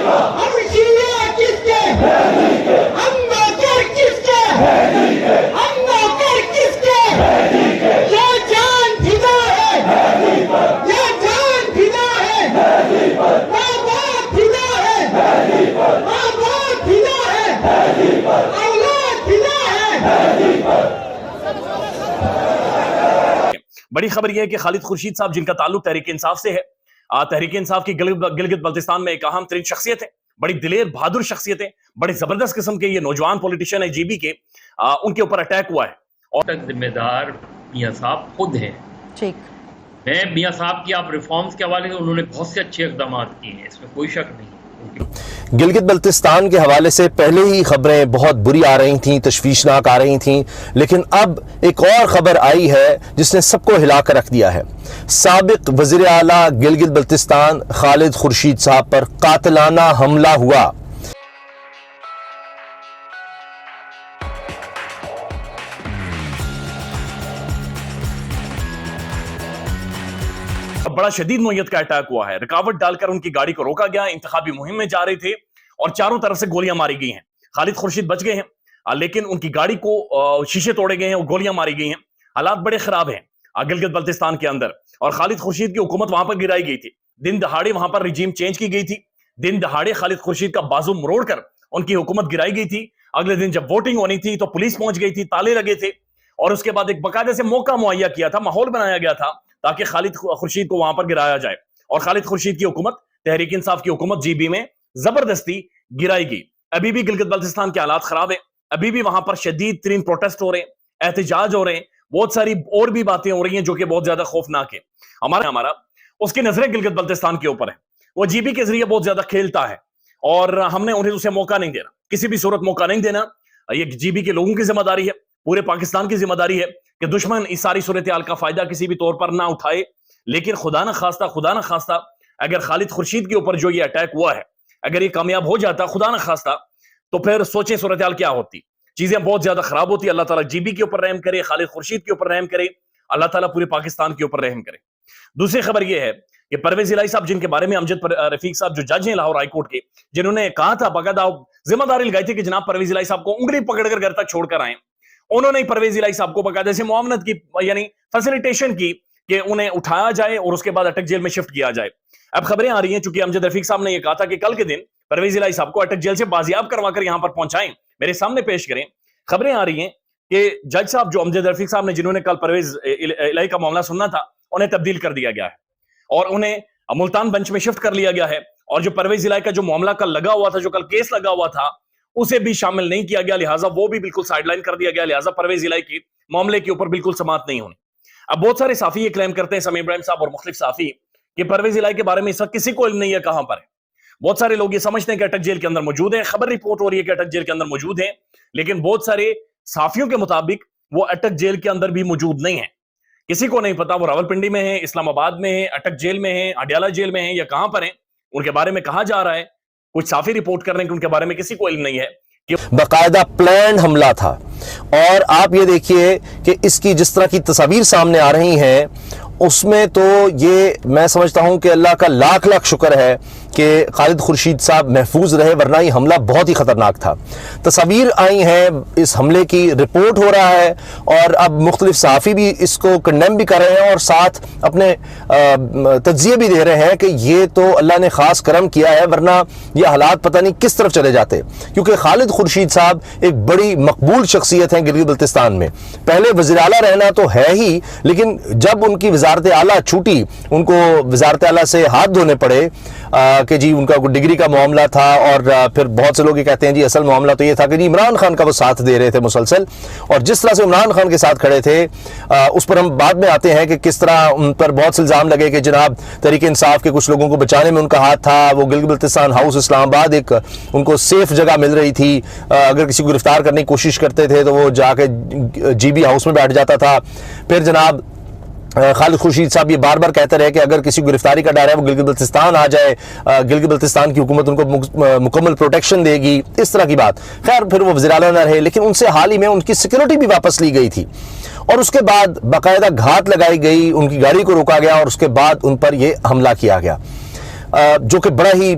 हम शिया किसके, हम नौकर किसके, हम नौकर किसके, ये जान फिदा है, ये जान फिदा है, माँ बाप फिदा है, माँ बाप फिदा है, औलाद फिदा है। बड़ी खबर यह है कि खालिद खुर्शीद साहब, जिनका ताल्लुक तहरीक इंसाफ से है, तहरीक इंसाफ की गिलगित बल्तिस्तान में एक अहम तरीन शख्सियत है, बड़ी दिलेर बहादुर शख्सियत है, बड़े जबरदस्त किस्म के ये नौजवान पॉलिटिशियन है जीबी के, उनके ऊपर अटैक हुआ है और तक जिम्मेदार मियां साहब खुद हैं। ठीक, मैं मियां साहब की आप रिफॉर्म्स के हवाले से उन्होंने बहुत से अच्छे इकदाम किए हैं, इसमें कोई शक नहीं। गिलगित बल्तिस्तान के हवाले से पहले ही खबरें बहुत बुरी आ रही थीं, तशवीशनाक आ रही थीं, लेकिन अब एक और खबर आई है जिसने सबको हिला कर रख दिया है। साबिक वज़ीर आला गिलगित बल्तिस्तान खालिद खुर्शीद साहब पर कातिलाना हमला हुआ। बड़ा शदीद नौयत का अटैक हुआ है, रुकावट डालकर उनकी गाड़ी को रोका गया, इंतखाबी मुहिम में जा रहे थे और चारों तरफ से गोलियां मारी गई हैं। खालिद खुर्शीद बच गए हैं, लेकिन उनकी गाड़ी को शीशे तोड़े गए हैं और गोलियां मारी गई हैं। हालात बड़े खराब हैं गिलगित बल्तिस्तान के अंदर और खालिद खुर्शीद की हुकूमत वहां पर गिराई गई थी। दिन दहाड़े वहां पर रिजीम चेंज की गई थी, दिन दहाड़े खालिद खुर्शीद का बाजू मरोड़कर उनकी हुकूमत गिराई गई थी। अगले दिन जब वोटिंग होनी थी तो पुलिस पहुंच गई थी, ताले लगे थे और उसके बाद एक बाकायदे से मौका मुहैया किया था, माहौल बनाया गया था ताकि खालिद खुर्शीद को वहां पर गिराया जाए और खालिद खुर्शीद की हुकूमत, तहरीक इंसाफ की हुकूमत जीबी में जबरदस्ती गिराई गई। अभी भी गिलगित बल्तिस्तान के हालात खराब है, अभी भी वहां पर शदीद तरीन प्रोटेस्ट हो रहे हैं, एहतजाज हो रहे हैं, बहुत सारी और भी बातें हो रही हैं जो कि बहुत ज्यादा खौफनाक है। हमारा उसकी नजरें गिलगित बल्तिस्तान के ऊपर है, वो जीबी के जरिए बहुत ज्यादा खेलता है और हमने उसे मौका नहीं देना, किसी भी सूरत मौका नहीं देना। ये जीबी के लोगों की जिम्मेदारी है, पूरे पाकिस्तान की जिम्मेदारी है कि दुश्मन इस सारी सूरत हाल का फायदा किसी भी तौर पर ना उठाए। लेकिन खुदा ना खास्ता अगर खालिद खुर्शीद के ऊपर जो ये अटैक हुआ है, अगर ये कामयाब हो जाता, खुदा ना खास्ता, तो फिर सोचें सूरत हाल क्या होती, चीजें बहुत ज्यादा खराब होती। अल्लाह ताला जीबी के ऊपर रहम करे, खालिद खुर्शीद के ऊपर रहम करे, अल्लाह ताला पूरे पाकिस्तान के ऊपर रहम करे। दूसरी खबर यह है कि परवेज इलाही साहब, जिनके बारे में अमजद रफीक साहब जो जज हैं लाहौर हाईकोर्ट के, जिन्होंने कहा था, बाकायदा जिम्मेदारी लगाई थी कि जनाब परवेज इलाही साहब को उंगली पकड़कर घर तक छोड़कर आए, उन्होंने परवेज इलाही साहब को बाकायदे से मुआवनत की, यानी फैसिलिटेशन की कि उन्हें उठाया जाए और उसके बाद अटक जेल में शिफ्ट किया जाए। अब खबरें आ रही हैं, चूंकि अमजद रफीक साहब ने यह कहा था कि कल के दिन परवेज इलाही साहब को अटक जेल से बाजियाब करवाकर यहां पर पहुंचाएं, मेरे सामने पेश करें। खबरें आ रही हैं कि जज साहब जो अमजद रफीक साहब ने, जिन्होंने कल परवेज इलाही का मामला सुनना था, उन्हें तब्दील कर दिया गया है और उन्हें मुल्तान बेंच में शिफ्ट कर लिया गया है और जो परवेज इलाही का जो मामला कल लगा हुआ था, जो कल केस लगा हुआ था, उसे भी शामिल नहीं किया गया, लिहाजा वो भी बिल्कुल साइडलाइन कर दिया गया, लिहाजा परवेज इलाही की मामले के ऊपर बिल्कुल समाअत नहीं होनी। अब बहुत सारे साफी ये क्लेम करते हैं, समीर इब्राहिम साहब और मुख्तलिफ साफी, कि परवेज इलाही के बारे में इस वक्त किसी को इल्म नहीं है कहां पर है। बहुत सारे लोग ये समझते हैं कि अटक जेल के अंदर मौजूद है, खबर रिपोर्ट हो रही है कि अटक जेल के अंदर मौजूद है, लेकिन बहुत सारे साफियों के मुताबिक वो अटक जेल के अंदर भी मौजूद नहीं है। किसी को नहीं पता वो रावलपिंडी में है, इस्लामाबाद में है, अटक जेल में है, अडियाला जेल में है या कहां पर है, उनके बारे में कहा जा रहा है। कुछ साफी रिपोर्ट कर रहे हैं कि उनके बारे में किसी को इल्म नहीं है। बाकायदा प्लान हमला था और आप ये देखिए कि इसकी जिस तरह की तस्वीर सामने आ रही हैं उसमें तो ये मैं समझता हूं कि अल्लाह का लाख लाख शुक्र है कि खालिद खुर्शीद साहब महफूज रहे, वरना ये हमला बहुत ही खतरनाक था। तस्वीर आई हैं, इस हमले की रिपोर्ट हो रहा है और अब मुख्तलिफ सहाफ़ी भी इसको कंडेम भी कर रहे हैं और साथ अपने तज्जिए भी दे रहे हैं कि ये तो अल्लाह ने ख़ास करम किया है, वरना ये हालात पता नहीं किस तरफ चले जाते। क्योंकि खालिद खुर्शीद साहब एक बड़ी मकबूल शख्सियत हैं गिलगित बल्तिस्तान में, पहले वज़ीर आला रहना तो है ही, लेकिन जब उनकी वज़ारत आला छूटी, उनको वज़ारत आला से हाथ धोने पड़े कि जी उनका डिग्री का मामला था और फिर बहुत से लोग ये कहते हैं जी असल मामला तो ये था कि जी इमरान खान का वो साथ दे रहे थे मुसलसल, और जिस तरह से इमरान खान के साथ खड़े थे उस पर हम बाद में आते हैं कि किस तरह उन पर बहुत से इल्ज़ाम लगे कि जनाब तहरीक इंसाफ के कुछ लोगों को बचाने में उनका हाथ था। वो गिलगित बल्तिस्तान हाउस इस्लामाबाद एक उनको सेफ जगह मिल रही थी, अगर किसी को गिरफ्तार करने की कोशिश करते थे तो वो जाके GB हाउस में बैठ जाता था। फिर जनाब खालिद खुर्शीद साहब ये बार बार कहते रहे कि अगर किसी को गिरफ्तारी का डर है वो गिलगित बल्तिस्तान आ जाए, गिलगित बल्तिस्तान की हुकूमत उनको मुकम्मल प्रोटेक्शन देगी, इस तरह की बात। खैर फिर वो वज़ीर आला न रहे, लेकिन उनसे हाल ही में उनकी सिक्योरिटी भी वापस ली गई थी और उसके बाद बाकायदा घात लगाई गई, उनकी गाड़ी को रोका गया और उसके बाद उन पर यह हमला किया गया। जो कि बड़ा ही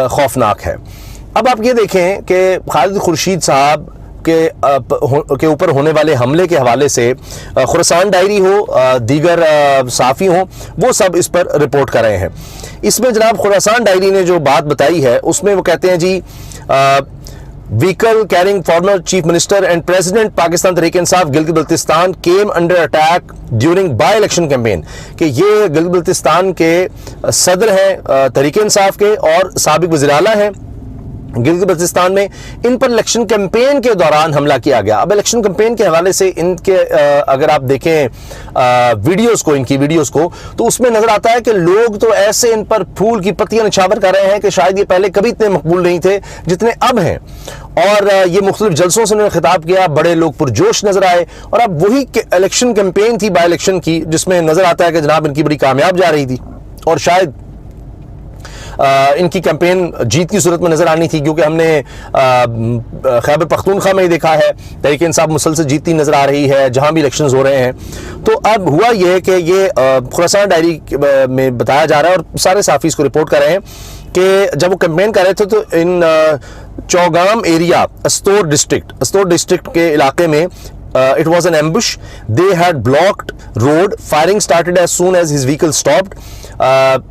खौफनाक है। अब आप ये देखें कि खालिद खुर्शीद साहब के ऊपर होने वाले हमले के हवाले से खुरासान डायरी हो, दीगर साफ़ी हो, वो सब इस पर रिपोर्ट कर रहे हैं। इसमें जनाब खुरासान डायरी ने जो बात बताई है उसमें वो कहते हैं जी, vehicle carrying former chief minister and president Pakistan Tehreek Insaf Gilgit Baltistan came under attack during by election campaign, कि ये गिलगित बल्तिस्तान के सदर हैं तहरीक इंसाफ के और साबिक वज़ीर आला हैं गिलगित बल्तिस्तान में, इन पर इलेक्शन कैंपेन के दौरान हमला किया गया। अब इलेक्शन कैंपेन के हवाले से इनके अगर आप देखें वीडियोस को, इनकी वीडियोस को, तो उसमें नजर आता है कि लोग तो ऐसे इन पर फूल की पत्तियां निछावर कर रहे हैं कि शायद ये पहले कभी इतने मकबूल नहीं थे जितने अब हैं। और ये मुख्तलिफ जलसों से उन्होंने खिताब किया, बड़े लोग पुरजोश नजर आए। और अब वही इलेक्शन कैंपेन थी बाय इलेक्शन की, जिसमें नजर आता है कि जनाब इनकी बड़ी कामयाब जा रही थी और शायद इनकी कैंपेन जीत की सूरत में नजर आनी थी, क्योंकि हमने खैबर पख्तूनख्वा में ही देखा है तहरीक इंसाफ मुसलसल जीतती नजर आ रही है जहां भी इलेक्शंस हो रहे हैं। तो अब हुआ यह कि ये खुरासान डायरी में बताया जा रहा है और सारे साफी इसको रिपोर्ट कर रहे हैं कि जब वो कैंपेन कर रहे थे तो इन चौगाम एरिया अस्तोर डिस्ट्रिक्ट के इलाके में it was an ambush. They had blocked road. Firing started as soon as his vehicle stopped.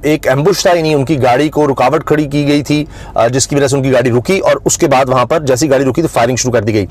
एक एम्बुश था, यानी उनकी गाड़ी को रुकावट खड़ी की गई थी, जिसकी वजह से उनकी गाड़ी रुकी और उसके बाद वहां पर जैसी गाड़ी रुकी तो फायरिंग शुरू कर दी गई।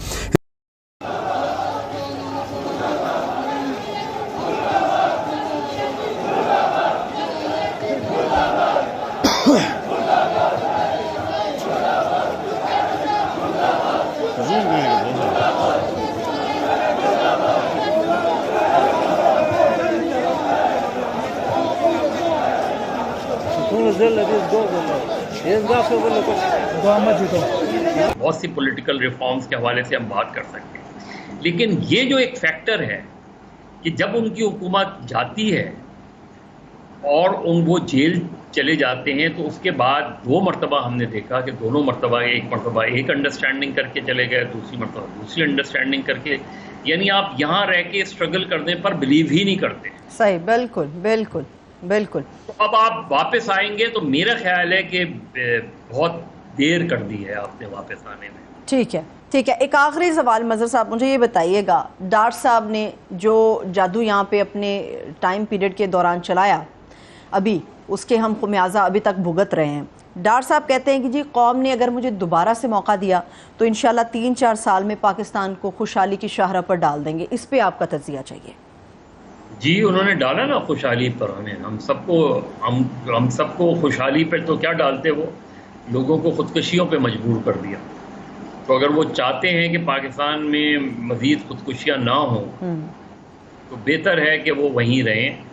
बहुत सी पॉलिटिकल रिफॉर्म्स के हवाले से हम बात कर सकते हैं, लेकिन ये जो एक फैक्टर है कि जब उनकी हुकूमत जाती है और वो जेल चले जाते हैं तो उसके बाद दो मरतबा हमने देखा कि दोनों मरतबा एक अंडरस्टैंडिंग करके चले गए, दूसरी मरतबा दूसरी अंडरस्टैंडिंग करके, यानी आप यहाँ रह के स्ट्रगल करने पर बिलीव ही नहीं करते। सही, बिल्कुल बिल्कुल बिल्कुल। तो अब आप वापस आएंगे तो मेरा ख्याल है कि बहुत देर कर दी है आपने वापस आने में। ठीक है, ठीक है। एक आखिरी सवाल मज़हर साहब, मुझे ये बताइएगा, डार साहब ने जो जादू यहाँ पे अपने टाइम पीरियड के दौरान चलाया, अभी उसके हम खुमियाजा अभी तक भुगत रहे हैं। डार साहब कहते हैं कि जी कौम ने अगर मुझे दोबारा से मौका दिया तो इंशाल्लाह 3-4 साल में पाकिस्तान को खुशहाली की शाहराह पर डाल देंगे। इस पे आपका तज़किया चाहिए। जी, उन्होंने डाला ना खुशहाली पर, हम सबको खुशहाली पर तो क्या डालते, वो लोगों को खुदकुशियों पे मजबूर कर दिया। तो अगर वो चाहते हैं कि पाकिस्तान में मज़ीद खुदकुशियाँ ना हों तो बेहतर है कि वो वहीं रहें।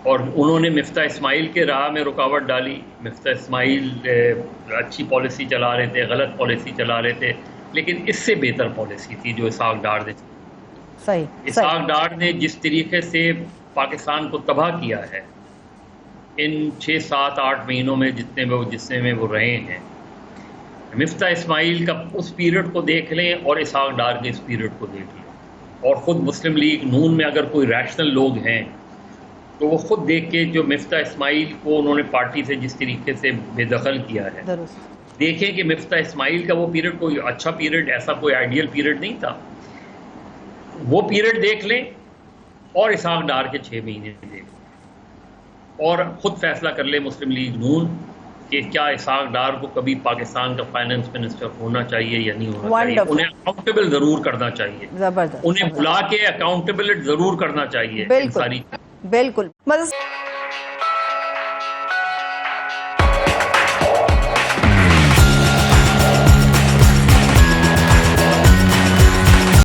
और उन्होंने मिफ्ता इस्माइल के राह में रुकावट डाली। मिफ्ता इस्माइल अच्छी पॉलिसी चला रहे थे, गलत पॉलिसी चला रहे थे, लेकिन इससे बेहतर पॉलिसी थी जो इसहाक डार ने। सही, इसहाक डार ने जिस तरीके से पाकिस्तान को तबाह किया है इन 6, 7, 8 महीनों में जिससे में वो रहे हैं, मिफ्ता इस्माइल का उस पीरियड को देख लें और इसहाक डार के इस पीरियड को देख लें, और ख़ुद मुस्लिम लीग नून में अगर कोई रैशनल लोग हैं तो वो ख़ुद देख के जो मिफ्ता इस्माइल को उन्होंने पार्टी से जिस तरीके से बेदखल किया है, देखें कि मिफ्ता इस्माइल का वो पीरियड कोई अच्छा पीरियड, ऐसा कोई आइडियल पीरियड नहीं था। वो पीरियड देख लें और इसहाक डार के 6 महीने देख लें और ख़ुद फैसला कर ले मुस्लिम लीग नून कि क्या इसहाक डार को कभी पाकिस्तान का फाइनेंस मिनिस्टर होना चाहिए या नहीं होना चाहिए। उन्हें अकाउंटेबल ज़रूर करना चाहिए, उन्हें बुला के अकाउंटेबल ज़रूर करना चाहिए। बिल्कुल बिल्कुल।